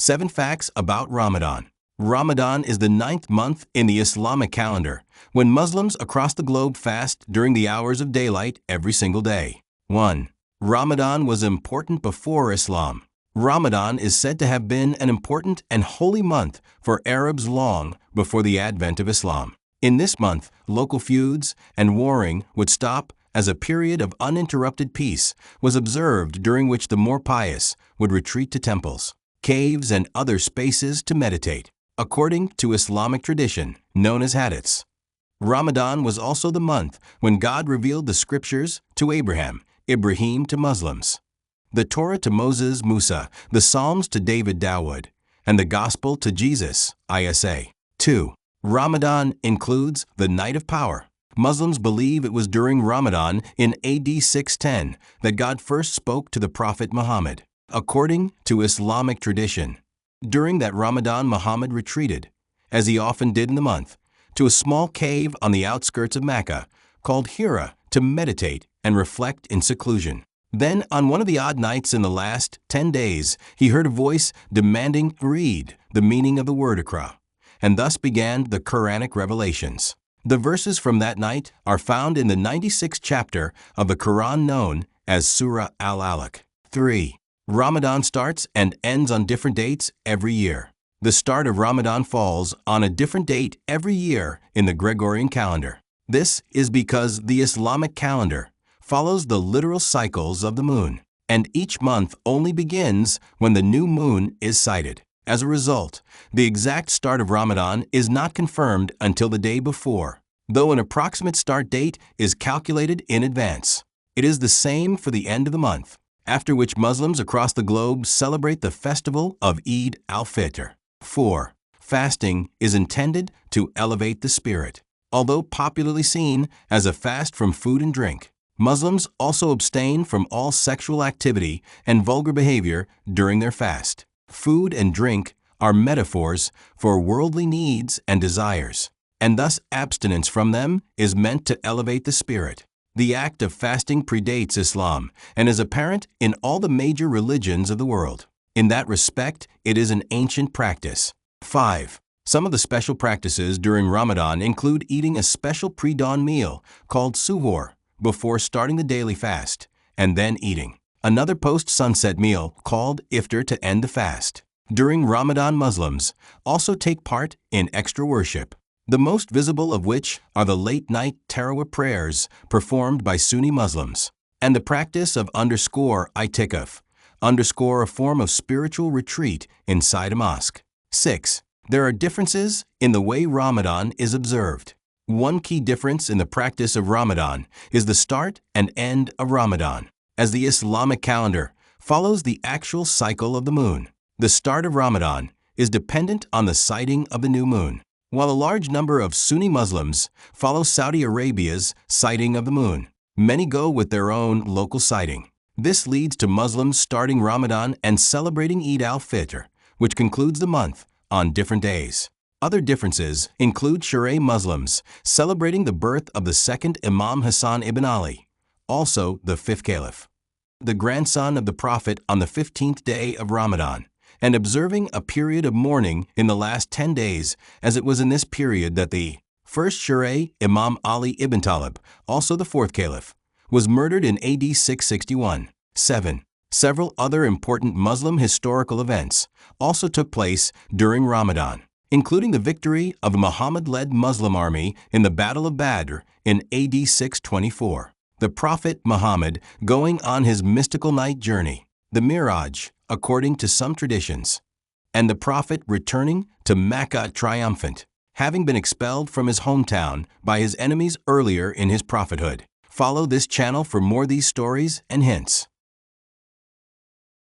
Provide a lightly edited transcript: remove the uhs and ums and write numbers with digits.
7 Facts about Ramadan. Ramadan is the 9th month in the Islamic calendar, when Muslims across the globe fast during the hours of daylight every single day. 1. Ramadan was important before Islam. Ramadan is said to have been an important and holy month for Arabs long before the advent of Islam. In this month, local feuds and warring would stop as a period of uninterrupted peace was observed, during which the more pious would retreat to temples, caves, and other spaces to meditate, according to Islamic tradition known as hadiths. Ramadan was also the month when God revealed the scriptures to Abraham, Ibrahim to Muslims, the Torah to Moses, Musa, the Psalms to David, Dawood, and the Gospel to Jesus, Isa. 2. Ramadan includes the Night of Power. Muslims believe it was during Ramadan in AD 610 that God first spoke to the Prophet Muhammad. According to Islamic tradition, during that Ramadan, Muhammad retreated, as he often did in the month, to a small cave on the outskirts of Mecca called Hira to meditate and reflect in seclusion. Then, on one of the odd nights in the last 10 days, he heard a voice demanding read the meaning of the word Iqra, and thus began the Quranic revelations. The verses from that night are found in the 96th chapter of the Quran known as Surah Al-Alaq. 3. Ramadan starts and ends on different dates every year. The start of Ramadan falls on a different date every year in the Gregorian calendar. This is because the Islamic calendar follows the literal cycles of the moon, and each month only begins when the new moon is sighted. As a result, the exact start of Ramadan is not confirmed until the day before, though an approximate start date is calculated in advance. It is the same for the end of the month, after which Muslims across the globe celebrate the festival of Eid al-Fitr. 4. Fasting is intended to elevate the spirit. Although popularly seen as a fast from food and drink, Muslims also abstain from all sexual activity and vulgar behavior during their fast. Food and drink are metaphors for worldly needs and desires, and thus abstinence from them is meant to elevate the spirit. The act of fasting predates Islam and is apparent in all the major religions of the world. In that respect, it is an ancient practice. 5. Some of the special practices during Ramadan include eating a special pre-dawn meal called suhoor before starting the daily fast, and then eating another post-sunset meal called iftar to end the fast. During Ramadan, Muslims also take part in extra worship, the most visible of which are the late-night Tarawih prayers performed by Sunni Muslims, and the practice of _itikaf, a form of spiritual retreat inside a mosque. 6. There are differences in the way Ramadan is observed. One key difference in the practice of Ramadan is the start and end of Ramadan, as the Islamic calendar follows the actual cycle of the moon. The start of Ramadan is dependent on the sighting of the new moon, while a large number of Sunni Muslims follow Saudi Arabia's sighting of the moon. Many go with their own local sighting. This leads to Muslims starting Ramadan and celebrating Eid al-Fitr, which concludes the month, on different days. Other differences include Shi'a Muslims celebrating the birth of the second Imam Hassan ibn Ali, also the fifth caliph, the grandson of the Prophet, on the 15th day of Ramadan, and observing a period of mourning in the last 10 days, as it was in this period that the first Shi'a Imam Ali ibn Talib, also the fourth caliph, was murdered in AD 661. 7. Several other important Muslim historical events also took place during Ramadan, including the victory of a Muhammad-led Muslim army in the Battle of Badr in AD 624, the Prophet Muhammad going on his mystical night journey, the Miraj, according to some traditions, and the Prophet returning to Mecca triumphant, having been expelled from his hometown by his enemies earlier in his prophethood. Follow this channel for more of these stories and hints.